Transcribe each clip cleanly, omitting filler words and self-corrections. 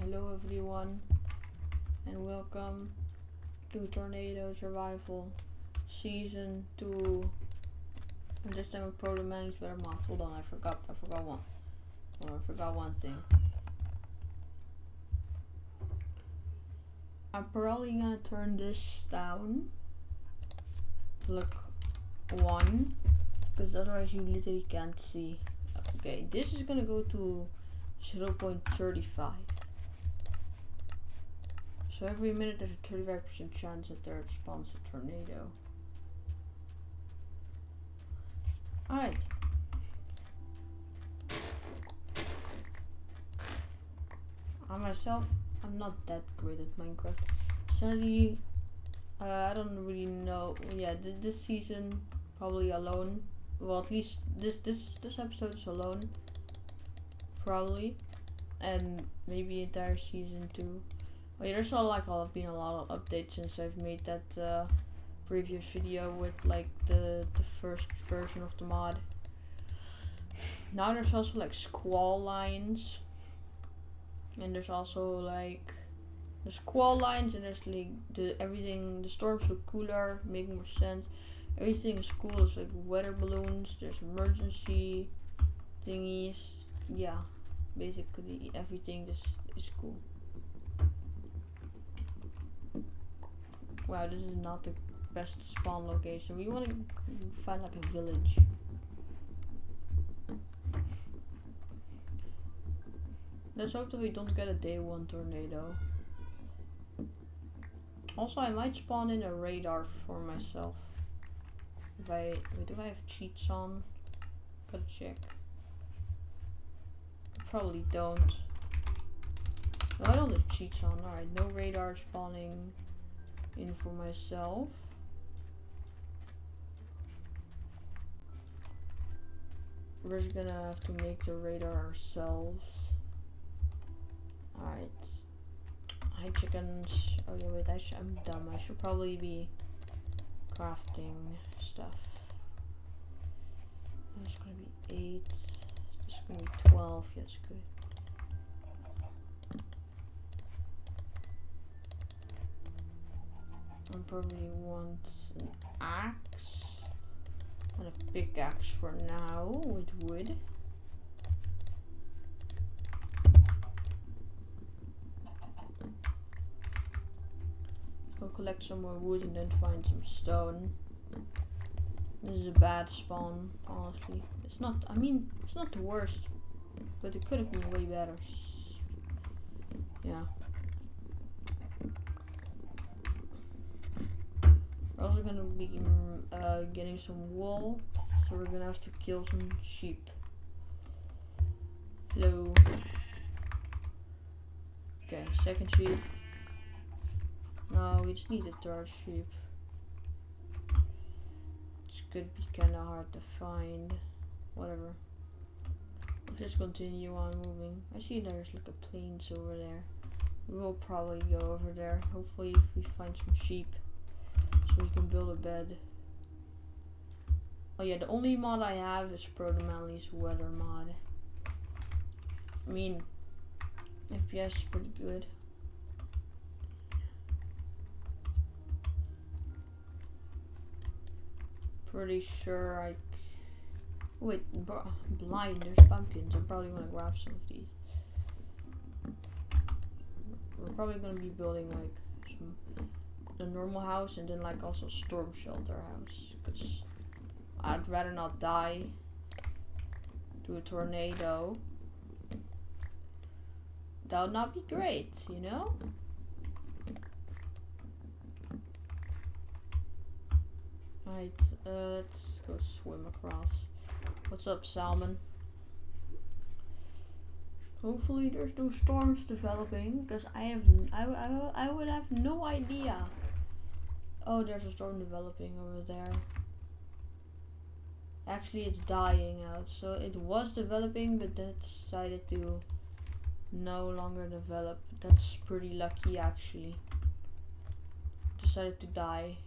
Hello everyone, and welcome to Tornado Survival Season 2. And this time with protomanly better mods. Hold on, I forgot one thing. I'm probably gonna turn this down to like 1, because otherwise you literally can't see. Okay, this is gonna go to 0.35. So every minute there's a 35% chance that there spawns a tornado. Alright. I'm not that great at Minecraft. Sadly, I don't really know. Yeah, this season probably alone. Well, at least this episode is alone. Probably, and maybe entire season 2. Oh yeah, there's been a lot of updates since I've made that previous video with like the first version of the mod. Now there's also like squall lines, and there's also like the squall lines, and there's like the storms look cooler, make more sense. Everything is cool. There's like weather balloons, there's emergency thingies. Yeah, basically everything is cool. Wow, this is not the best spawn location. We want to find like a village. Let's hope that we don't get a day 1 tornado. Also, I might spawn in a radar for myself. If I have cheats on? Gotta check. Probably don't. No, I don't have cheats on. Alright, no radar spawning in for myself. We're just gonna have to make the radar ourselves. Alright. Hi chickens. Oh yeah, wait, I'm dumb. I should probably be crafting stuff. There's gonna be 8. There's gonna be 12. Yes, good. I probably want an axe and a pickaxe for now with wood. Go collect some more wood and then find some stone. This is a bad spawn, honestly. It's not the worst, but it could have been way better. Yeah. We're also gonna be getting some wool, so we're gonna have to kill some sheep. Hello. Okay, second sheep. No, we just need a third sheep. It's gonna be kinda hard to find. Whatever. Let's just continue on moving. I see there's like a plains over there. We will probably go over there. Hopefully if we find some sheep, so we can build a bed. Oh yeah, the only mod I have is protomanly's weather mod. I mean, FPS is pretty good. Pretty sure wait, blind, there's pumpkins. I'm probably gonna grab some of these. We're probably gonna be building like a normal house and then like also storm shelter house, because I'd rather not die to a tornado. That would not be great, you know? Alright, let's go swim across. What's up, salmon? Hopefully there's no storms developing, because I would have no idea. Oh, there's a storm developing over there. Actually, it's dying out. So it was developing, but then it decided to no longer develop. That's pretty lucky, actually. Decided to die.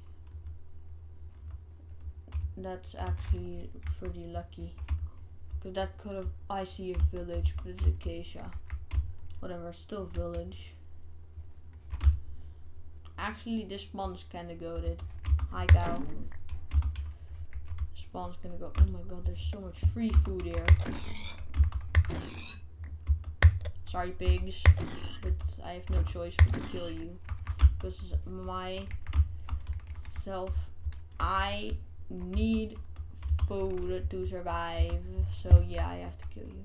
That's actually pretty lucky. Because that could have... I see a village, but it's acacia. Whatever, still village. Actually, this spawn's kinda goated. Hi, cow. Spawn's gonna go. Oh my god, there's so much free food here. Sorry, pigs, but I have no choice but to kill you. Because I need food to survive. So yeah, I have to kill you.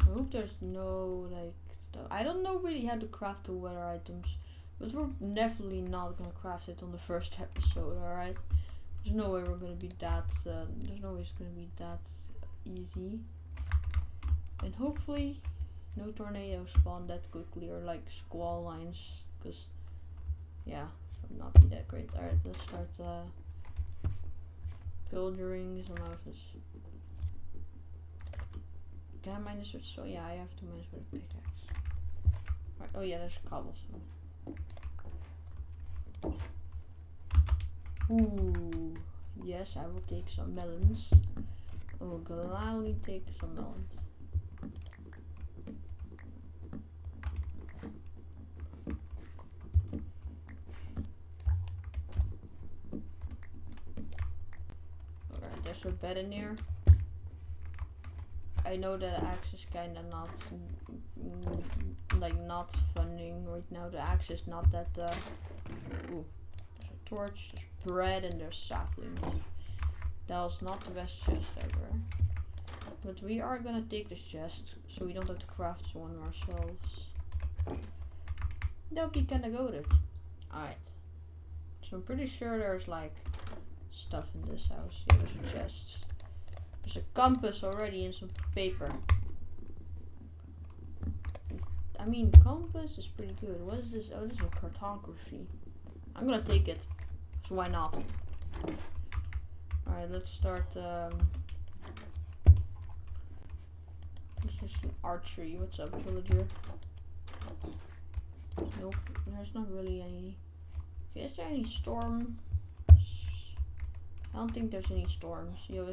I hope there's no like stuff. I don't know really how to craft the weather items, but we're definitely not gonna craft it on the first episode. All right, there's no way we're gonna be that. There's no way it's gonna be that easy. And hopefully, no tornadoes spawn that quickly or like squall lines, because yeah, it would not be that great. All right, let's start filtering some houses. Can I mine this with so yeah, I have to mine this with a pickaxe. Right, oh yeah, there's cobblestone. Ooh, yes, I will take some melons. I will gladly take some melons. Alright, there's a bed in here. I know that axe is kinda not not funding right now. The axe is not that ooh, there's a torch, there's bread, and there's saplings. That was not the best chest ever. But we are gonna take this chest so we don't have to craft one ourselves. That would be kinda goated. Alright. So I'm pretty sure there's like stuff in this house. Yeah, there's a chest. There's a compass already and some paper. I mean, compass is pretty good. What is this? Oh, this is a cartography. I'm gonna take it. So why not? Alright, let's start. This is an archery. What's up, villager? Nope, there's not really any. Okay, is there any storm? I don't think there's any storms. Yo,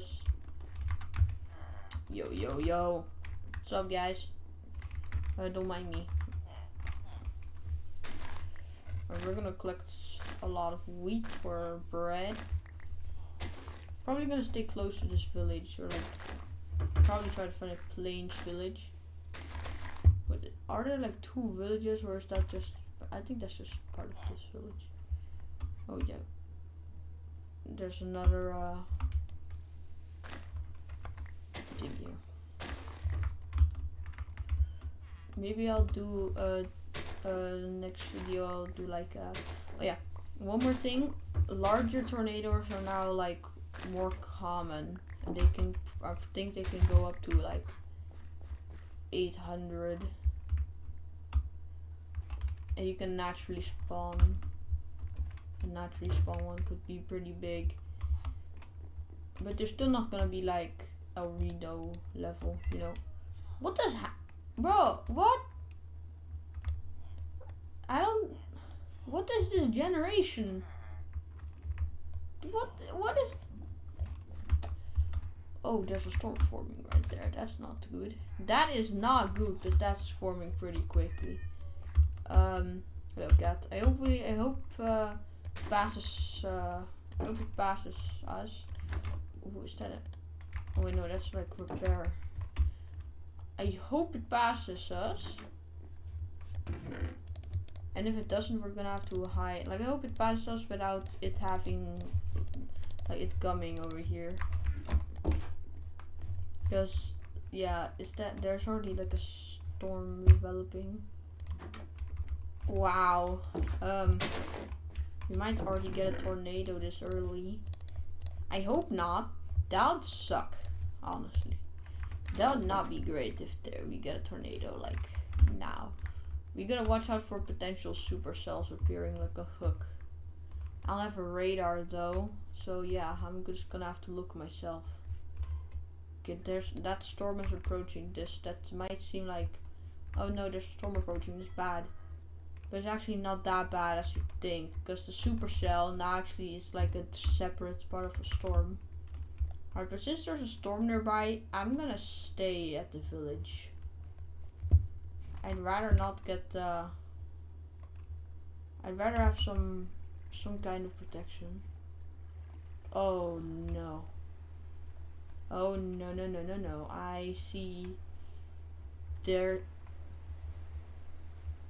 what's up, guys? Don't mind me. We're gonna collect a lot of wheat for bread. Probably gonna stay close to this village, or like probably try to find a plains village. But are there like two villages, or is that just? I think that's just part of this village. Oh yeah. There's another thing here. Maybe I'll do next video. I'll do like oh yeah, one more thing. Larger tornadoes are now like more common, and they can. I think they can go up to like 800, and you can naturally spawn. A naturally spawn one could be pretty big, but they're still not gonna be like El Reno level, you know. What does bro? What? I don't. What is this generation? What is? Oh, there's a storm forming right there. That's not good. That is not good because that's forming pretty quickly. Hello, cat. I hope passes. I hope it passes us. Who is that? Oh wait, no, that's like repair. I hope it passes us. And if it doesn't, we're gonna have to hide. Like, I hope it passes us without it having, like, it coming over here. Because, yeah, there's already like a storm developing. Wow. We might already get a tornado this early. I hope not. That would suck, honestly. That would not be great if we get a tornado like now. We gotta watch out for potential supercells appearing like a hook. I'll have a radar though, so yeah, I'm just gonna have to look myself. Okay, that storm is approaching. That might seem like, oh no, there's a storm approaching. It's bad, but it's actually not that bad as you think, because the supercell now actually is like a separate part of a storm. Alright, but since there's a storm nearby, I'm gonna stay at the village. I'd rather not get I'd rather have some kind of protection. Oh no. Oh no. I see there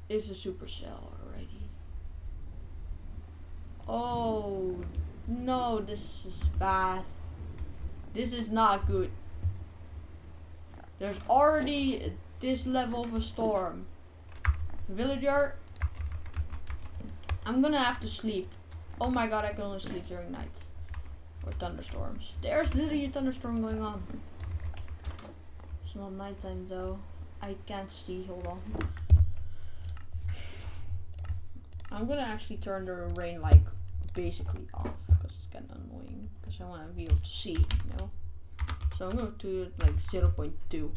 is a supercell already. Oh no, this is bad. This is not good. There's already this level of a storm. Villager, I'm gonna have to sleep. Oh my god, I can only sleep during nights. Or thunderstorms. There's literally a thunderstorm going on. It's not nighttime though. I can't see, hold on. I'm gonna actually turn the rain like basically off. Because it's kind of annoying. Because I want to be able to see, you know. So I'm going to do it like 0.2.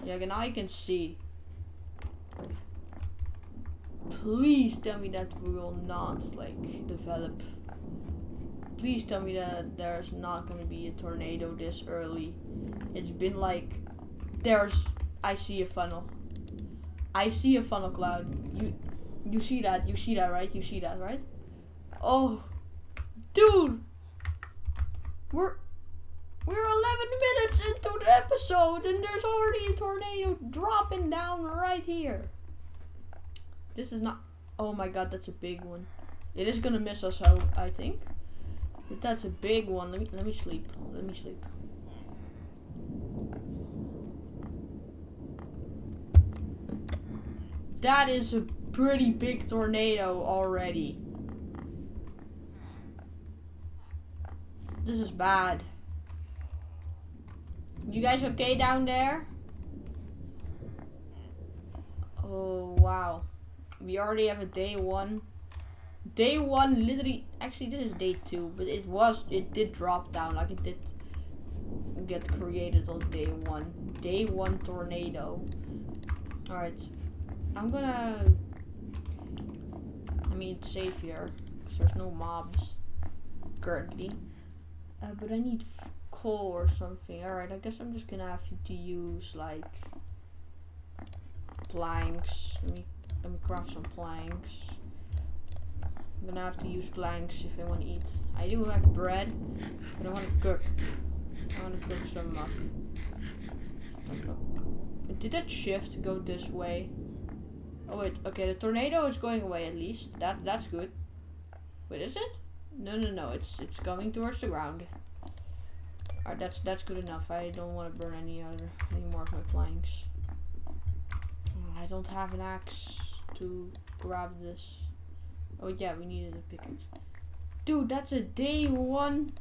Yeah, now I can see. Please tell me that we will not like develop. Please tell me that there's not going to be a tornado this early. It's been like I see a funnel. I see a funnel cloud. You see that? You see that, right? You see that, right? Oh, dude, we're 11 minutes into the episode and there's already a tornado dropping down right here. This is not. Oh my god, that's a big one. It is gonna miss us, I think. But that's a big one. Let me sleep. Let me sleep. That is a pretty big tornado already. This is bad. You guys okay down there? Oh wow. We already have a day 1. Day 1 literally, actually this is day 2, but it did drop down, like it did get created on day 1. Day 1 tornado. Alright. It's safe here, because there's no mobs currently. But I need coal or something. Alright, I guess I'm just gonna have to use like planks. Let me craft some planks. I'm gonna have to use planks if I want to eat. I do have bread, but I want to cook. I want to cook some Did that shift go this way? Oh wait, okay, the tornado is going away at least. That's good. Wait, is it? No, it's coming towards the ground. Alright, that's good enough. I don't want to burn any more of my planks. I don't have an axe to grab this. Oh yeah, we needed a pickaxe. Dude, that's a day 1.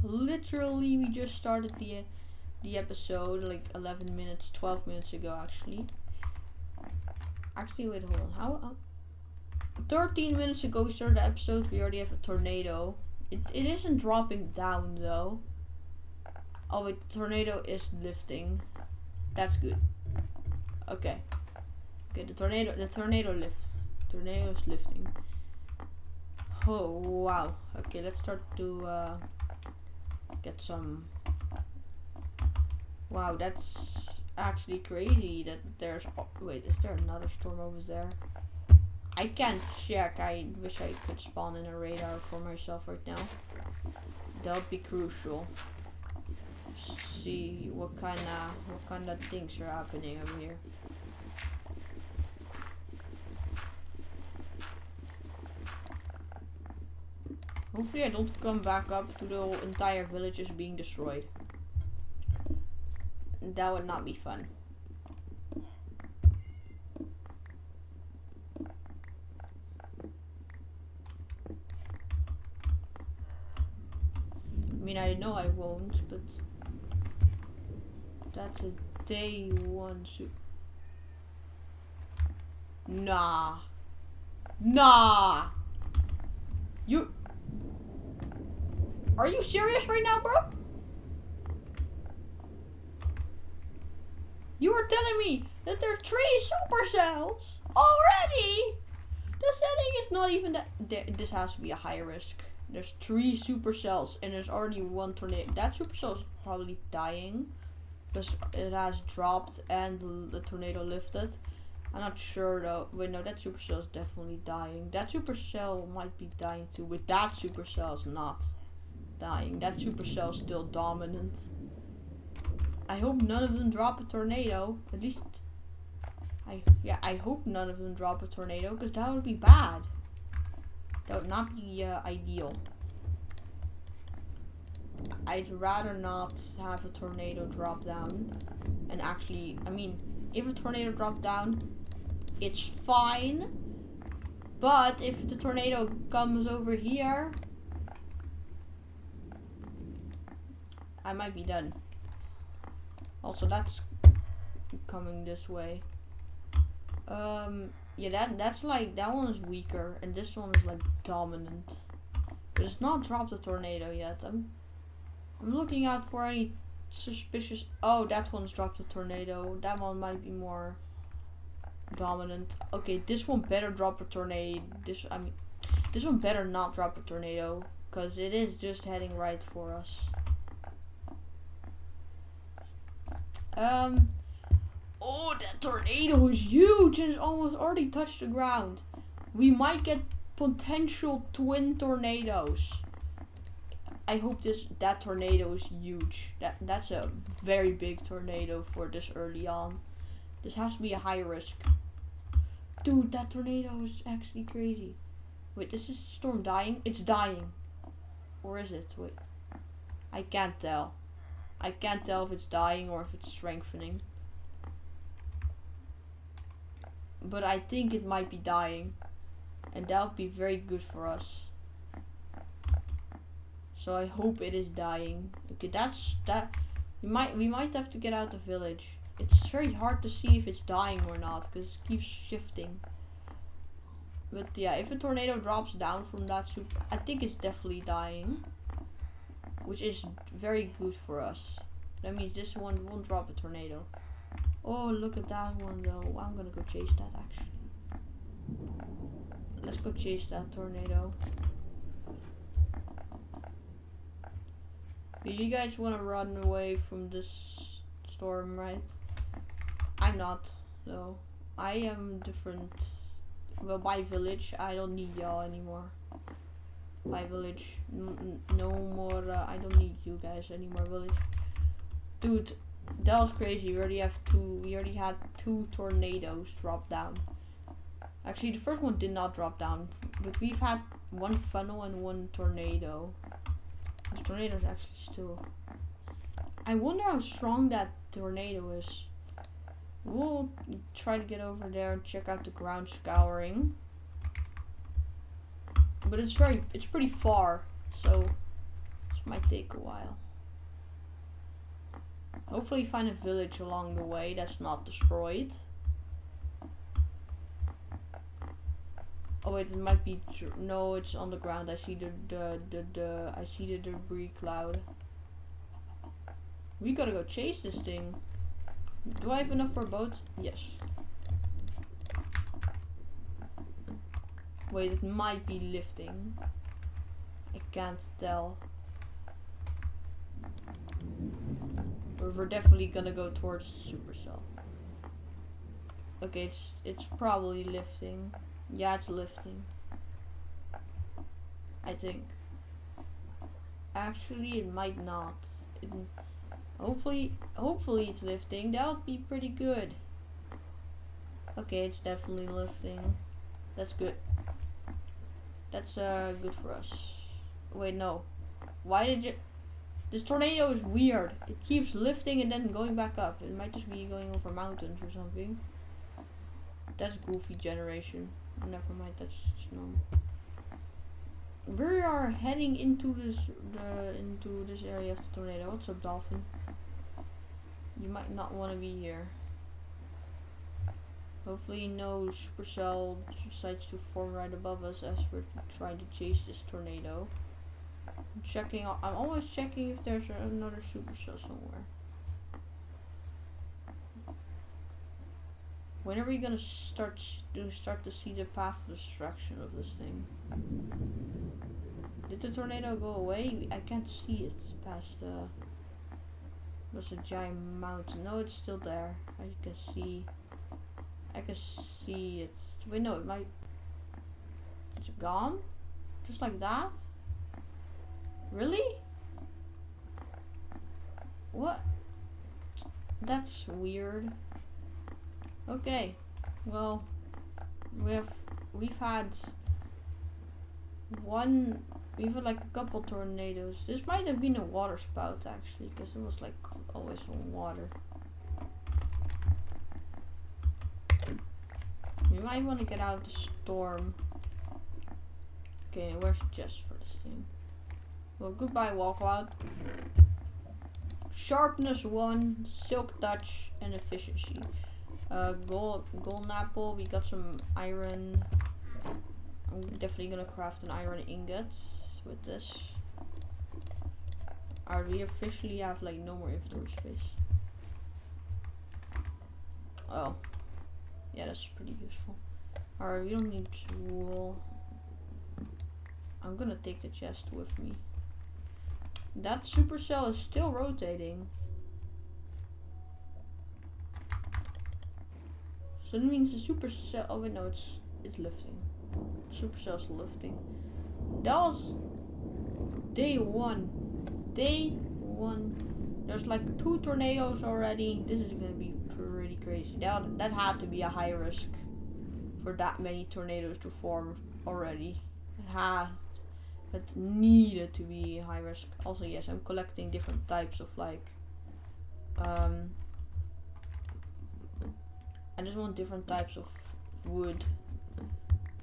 Literally, we just started the episode like 11 minutes, 12 minutes ago actually. Actually, wait, hold on. How 13 minutes ago we started the episode. We already have a tornado. It isn't dropping down though. Oh wait, the tornado is lifting. That's good. Okay. Okay, the tornado lifts. Tornado is lifting. Oh wow. Okay, let's start to get some. Wow, that's actually crazy that there's. Oh, wait, is there another storm over there? I can't check. I wish I could spawn in a radar for myself right now. That would be crucial. See what kind of things are happening over here. Hopefully I don't come back up to the whole entire village is being destroyed. That would not be fun. I mean, I know I won't, but that's a day 1 suit. Nah. Are you serious right now, bro? You were telling me that there are 3 supercells already. The setting is not even that. This has to be a high risk. There's 3 supercells and there's already 1 tornado. That supercell is probably dying because it has dropped and the tornado lifted. I'm not sure though. Wait, no, that supercell is definitely dying. That supercell might be dying too, but that supercell is not dying. That supercell is still dominant. I hope none of them drop a tornado. At least, I hope none of them drop a tornado because that would be bad. That would not be ideal. I'd rather not have a tornado drop down. And actually, I mean, if a tornado dropped down, it's fine. But if the tornado comes over here, I might be done. Also, that's coming this way. Yeah, that's like, that one is weaker, and this one is like dominant. But it's not dropped a tornado yet. I'm looking out for any suspicious. Oh, that one's dropped a tornado. That one might be more dominant. Okay, this one better drop a tornado. This one better not drop a tornado, because it is just heading right for us. Oh, that tornado is huge and it's almost already touched the ground. We might get potential twin tornadoes. I hope that tornado is huge. That's a very big tornado for this early on. This has to be a high risk. Dude, that tornado is actually crazy. Wait, this is the storm dying? It's dying. Or is it? Wait. I can't tell. I can't tell if it's dying or if it's strengthening. But I think it might be dying. And that would be very good for us. So I hope it is dying. Okay, we might have to get out of the village. It's very hard to see if it's dying or not because it keeps shifting. But yeah, if a tornado drops down from that super, I think it's definitely dying. Which is very good for us. That means this one won't drop a tornado. Oh, look at that one though. I'm gonna go chase that actually. Let's go chase that tornado. You guys want to run away from this storm, right? I'm not, though. I am different. Well, by village, I don't need y'all anymore. By village, no more. I don't need you guys anymore, village. Dude, that was crazy. We already had 2 tornadoes drop down. Actually, the first one did not drop down, but we've had 1 funnel and 1 tornado. The tornado is actually still. I wonder how strong that tornado is. We'll try to get over there and check out the ground scouring. But it's pretty far, so this might take a while. Hopefully find a village along the way that's not destroyed. Oh wait, it might be, no, it's on the ground. I see I see the debris cloud. We gotta go chase this thing. Do I have enough for a boat? Yes. Wait, it might be lifting. I can't tell. But we're definitely gonna go towards supercell. Okay, it's probably lifting. Yeah, it's lifting. I think. Actually, it might not. Hopefully it's lifting. That would be pretty good. Okay, it's definitely lifting. That's good. That's good for us. Wait, no. Why did you? This tornado is weird. It keeps lifting and then going back up. It might just be going over mountains or something. That's goofy generation. Never mind, that's just normal. We are heading into this area of the tornado. What's up, dolphin? You might not want to be here. Hopefully no supercell decides to form right above us as we're trying to chase this tornado. I'm always checking if there's another supercell somewhere. When are we gonna start to see the path of destruction of this thing? Did the tornado go away? I can't see it past the... There's a giant mountain. No, it's still there. I can see it. Wait, no, it might... It's gone? Just like that? Really? What? That's weird. Okay. Well, we've had like a couple tornadoes. This might have been a water spout actually, because it was like always on water. We might want to get out of the storm. Okay, where's the chest for this thing? Well, goodbye wall cloud. Sharpness 1, silk touch, and efficiency. Golden apple, we got some iron. I'm definitely gonna craft an iron ingot with this. Alright, we officially have like no more inventory space. Oh. Yeah, that's pretty useful. Alright, we don't need wool. I'm gonna take the chest with me. That supercell is still rotating. So that means the supercell... Oh wait, no, it's lifting. Supercell's lifting. That was day 1. Day 1. There's like 2 tornadoes already. This is gonna be pretty crazy. That had to be a high risk for that many tornadoes to form already. It needed to be high risk. Also, yes, I'm collecting different types of like I just want different types of wood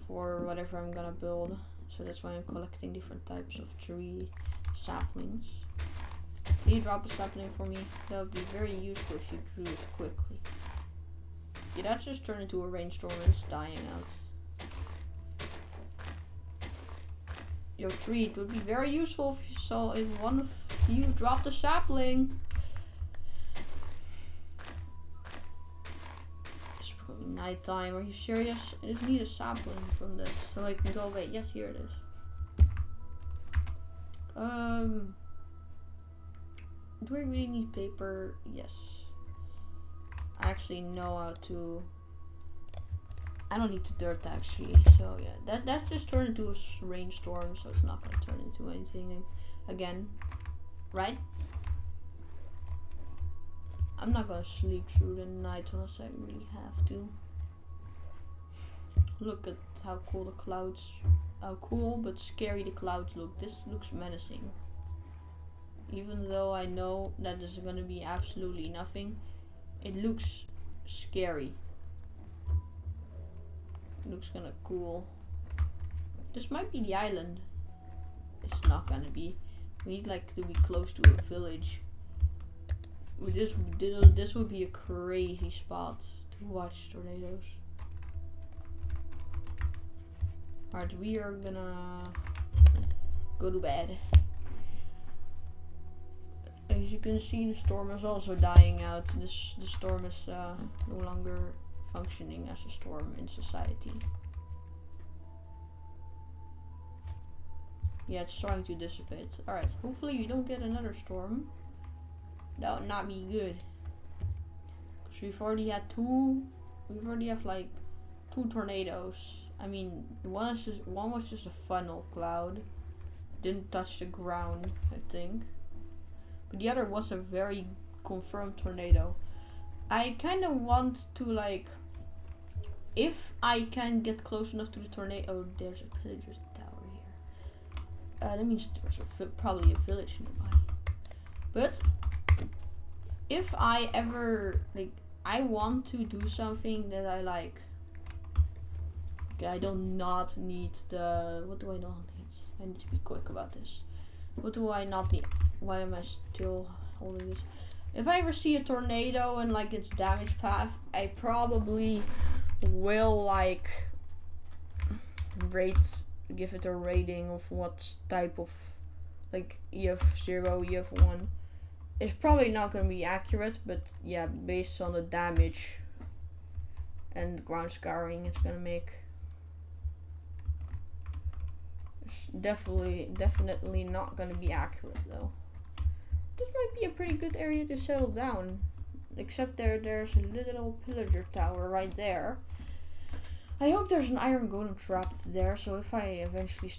for whatever I'm gonna build. So that's why I'm collecting different types of tree saplings. Can you drop a sapling for me? That would be very useful if you drew it quickly. Yeah, that just turned into a rainstorm and it's dying out. Your tree, it would be very useful if you saw if one of you dropped a sapling. It's probably nighttime. Are you serious? I just need a sapling from this so I can go away. Yes, here it is. Do I really need paper? Yes. I actually know how to. I don't need the dirt actually, so yeah, that's just turned into a rainstorm, so it's not gonna turn into anything again, right? I'm not gonna sleep through the night unless I really have to. Look at how cool the clouds, how cool but scary the clouds look. This looks menacing. Even though I know that there's gonna be absolutely nothing, it looks scary. Looks kinda cool. This might be the island. It's not gonna be. We need like to be close to a village. This would be a crazy spot to watch tornadoes. Alright, we are gonna go to bed. As you can see, the storm is also dying out. The storm is no longer functioning as a storm in society. Yeah, it's starting to dissipate. Alright, hopefully we don't get another storm. That would not be good. Because we've already had like 2 tornadoes. I mean, one was just a funnel cloud. Didn't touch the ground, I think. But the other was a very confirmed tornado. I kind of want to like, if I can get close enough to the tornado. Oh, there's a pillager's tower here. That means there's probably a village nearby. But if I ever like, I want to do something that I like. Okay, I do not need the. What do I not need? I need to be quick about this. What do I not need? Why am I still holding this? If I ever see a tornado and like its damage path, I probably will like give it a rating of what type of like EF0, EF1. It's probably not going to be accurate, but yeah, based on the damage and ground scouring it's going to make. It's definitely not gonna be accurate though. This might be a pretty good area to settle down. Except there's a little pillager tower right there. I hope there's an iron golem trapped there, so if I eventually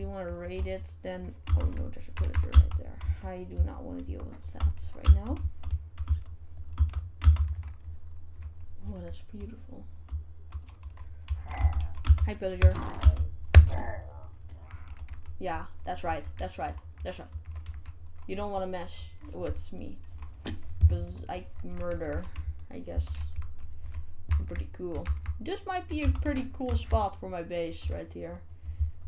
want to raid it, then... Oh no, there's a pillager right there. I do not want to deal with that right now. Oh, that's beautiful. Hi, pillager. Yeah, that's right. You don't want to mess with me. Because I murder, I guess. Pretty cool. This might be a pretty cool spot for my base right here.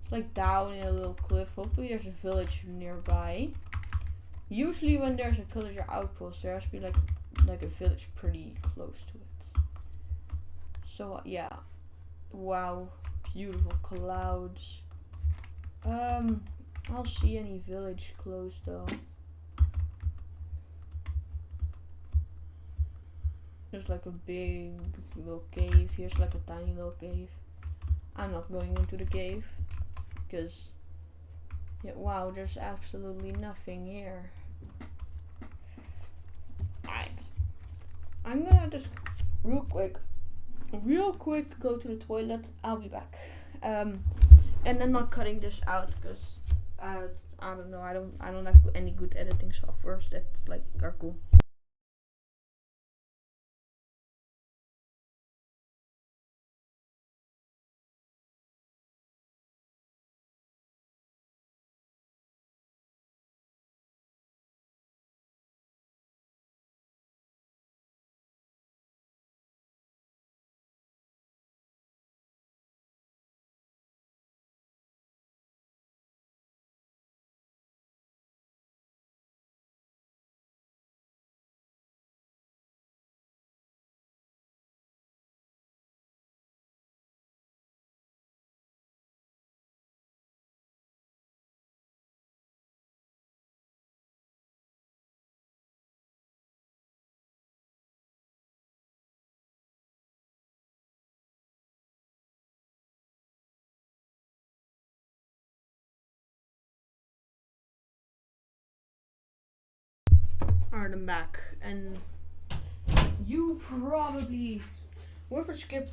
It's like down in a little cliff. Hopefully there's a village nearby. Usually when there's a pillager outpost, there has to be like a village pretty close to it. So yeah. Wow. Beautiful clouds. I don't see any village close though. There's like a big little cave. Here's like a tiny little cave. I'm not going into the cave. Because, yeah, wow, there's absolutely nothing here. Alright. I'm gonna just real quick go to the toilet. I'll be back. And I'm not cutting this out because I don't know. I don't have any good editing software that like are cool. Alright, I'm back, and you probably whoever's gonna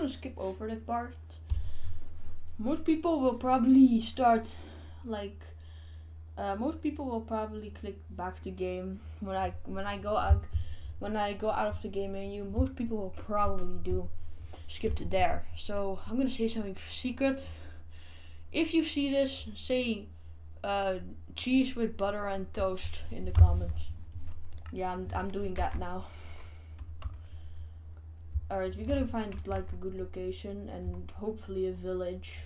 skip over that part. Most people will probably start like most people will probably click back to game when I go out of the game menu. Most people will probably do skip to there. So I'm gonna say something secret. If you see this, say cheese with butter and toast in the comments. Yeah, I'm doing that now. Alright, we're gonna find like a good location and hopefully a village.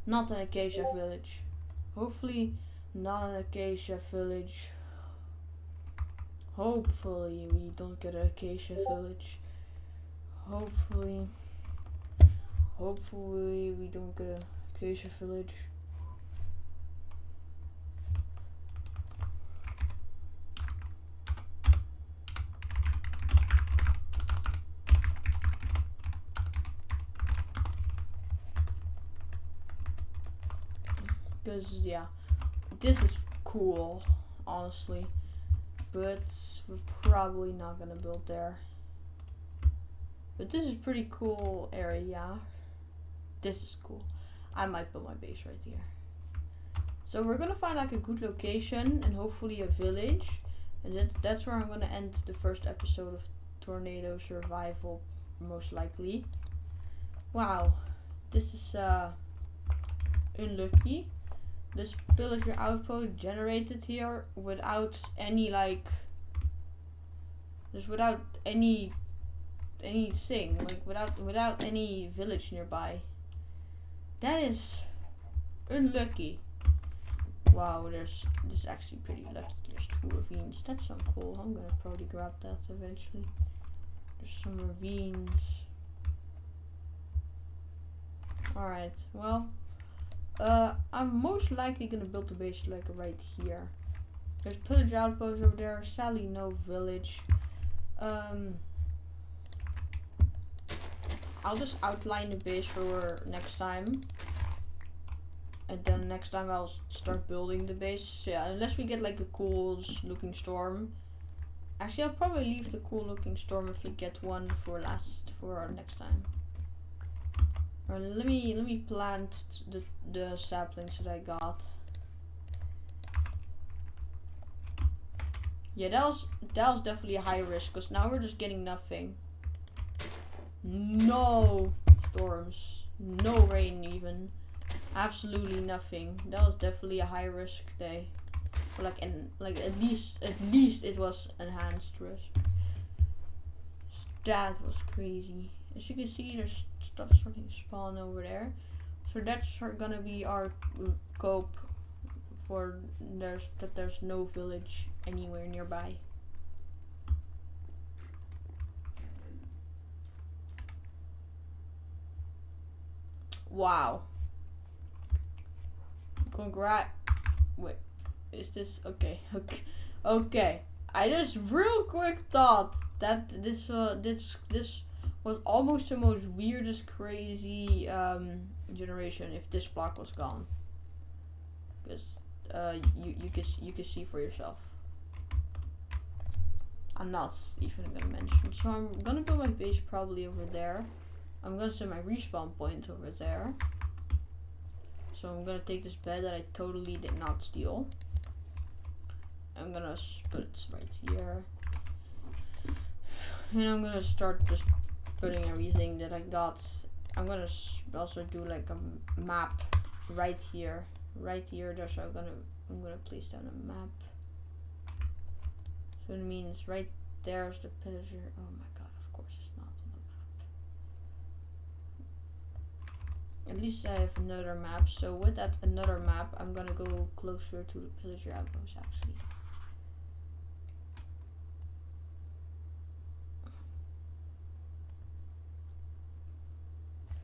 Not an acacia village. Hopefully not an acacia village. Hopefully we don't get an acacia village. Hopefully we don't get an acacia village. Because yeah, this is cool, honestly, but we're probably not gonna build there. But this is pretty cool area. This is cool. I might build my base right here. So we're gonna find like a good location and hopefully a village, and that's where I'm gonna end the first episode of Tornado Survival, most likely. Wow, this is unlucky. This pillager outpost generated here without any like, just without anything, like without any village nearby. That is unlucky. Wow, this is actually pretty lucky. There's 2 ravines. That's so cool. I'm gonna probably grab that eventually. There's some ravines. Alright, well. I'm most likely gonna build the base like right here. There's pillager outpost over there. Sadly, no village. I'll just outline the base for next time. And then next time I'll start building the base. So yeah, unless we get like a cool looking storm. Actually, I'll probably leave the cool looking storm if we get one for next time. Or let me plant the saplings that I got. Yeah, that was definitely a high risk, because now we're just getting nothing. No storms, no rain even, absolutely nothing. That was definitely a high risk day. Or at least it was enhanced risk. That was crazy. As you can see, there's stuff starting to spawn over there. So that's gonna be our cope for there's no village anywhere nearby. Wow. Wait, is this okay? Okay. I just real quick thought that this was almost the most weirdest crazy generation if this block was gone. Because you can see for yourself. I'm not even gonna mention. So I'm gonna build my base probably over there. I'm gonna set my respawn point over there. So I'm gonna take this bed that I totally did not steal. I'm gonna put it right here. And I'm gonna start just putting everything that I got. I'm gonna also do like a map right here. Right here, there's I'm gonna place down a map. So it means right there's the pillager. Oh my god, of course it's not on the map. At least I have another map. So with that another map, I'm gonna go closer to the pillager outpost actually.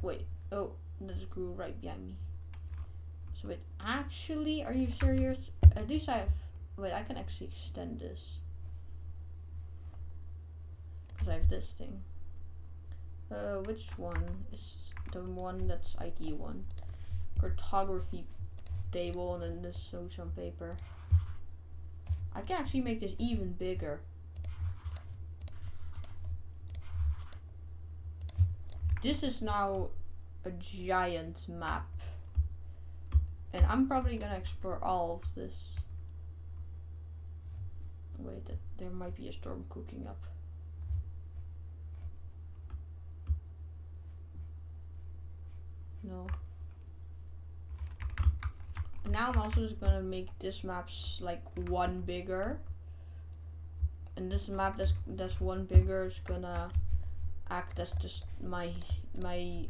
Wait, oh, that just grew right behind me. So wait, actually, are you serious? At least I have, wait, I can actually extend this. Because I have this thing. Which one is the one that's IT1? Cartography table and then this notes on paper. I can actually make this even bigger. This is now a giant map. And I'm probably gonna explore all of this. Wait, there might be a storm cooking up. No. Now I'm also just gonna make this map's like one bigger. And this map that's one bigger is gonna act as just my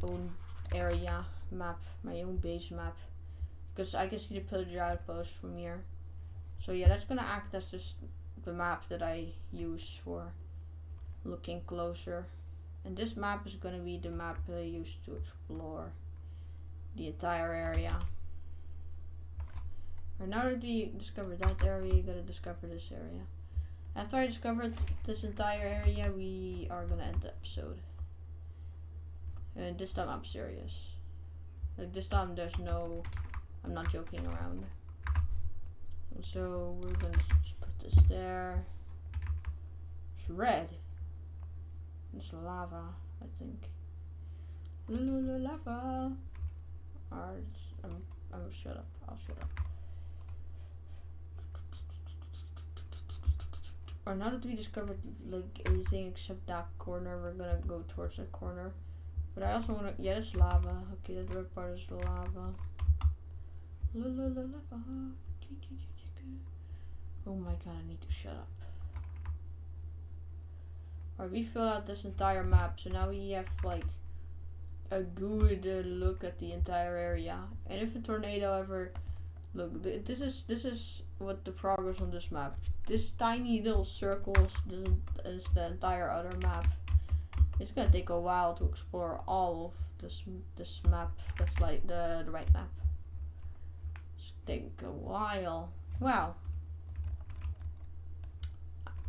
own area map, my own base map. Because I can see the pillager outpost from here. So yeah, that's gonna act as just the map that I use for looking closer. And this map is gonna be the map that I use to explore the entire area. Right, now that we discovered that area, you gotta discover this area. After I discovered this entire area, we are gonna end the episode. And this time I'm serious. Like this time I'm not joking around. And so we're gonna just put this there. It's red. It's lava, I think. Lava. Alright, I'm shut up. I'll shut up. Or now that we discovered like everything except that corner, we're gonna go towards that corner. But I also wanna, yeah, it's lava. Okay, that red part is lava. Lava. Oh my god, I need to shut up. Alright, we filled out this entire map, so now we have like a good look at the entire area. And if a tornado ever, look, this is what the progress on this map. This tiny little circles is the entire other map. It's gonna take a while to explore all of this map. That's like the right map. It's take a while. Wow.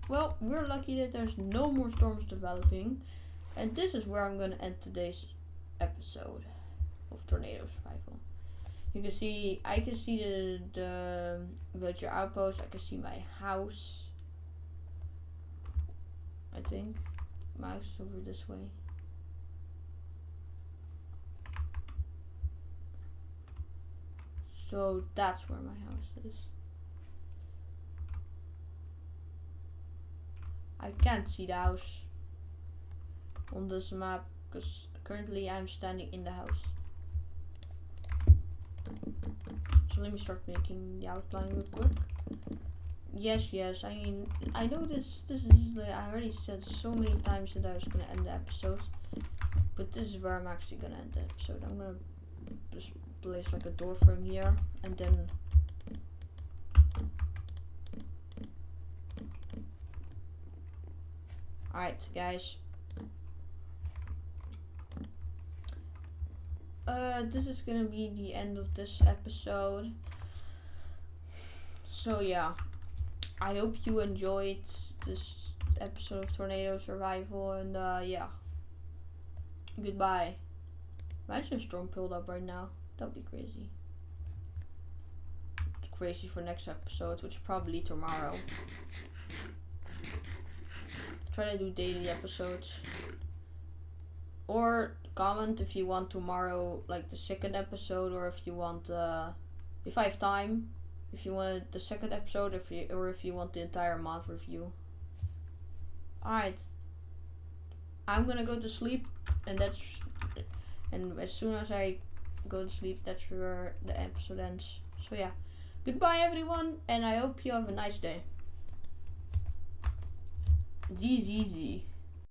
Well, we're lucky that there's no more storms developing. And this is where I'm gonna end today's episode of Tornado Survival. You can see, I can see the villager outpost. I can see my house. I think mouse is over this way. So that's where my house is. I can't see the house on this map because currently I'm standing in the house. So let me start making the outline real quick. Yes, I mean, I know this is like, I already said so many times that I was gonna end the episode, but this is where I'm actually gonna end the episode. I'm gonna just place like a door frame here, and then alright guys, this is gonna be the end of this episode. So yeah, I hope you enjoyed this episode of Tornado Survival, and yeah, goodbye. Imagine a storm pulled up right now. That'd be crazy. It's crazy for next episode, which is probably tomorrow. Try to do daily episodes. Or comment if you want tomorrow, like the second episode, or if you want, if I have time, if you want the second episode, if you want the entire mod review. Alright, I'm gonna go to sleep, and as soon as I go to sleep, that's where the episode ends. So yeah, goodbye everyone, and I hope you have a nice day. It's easy.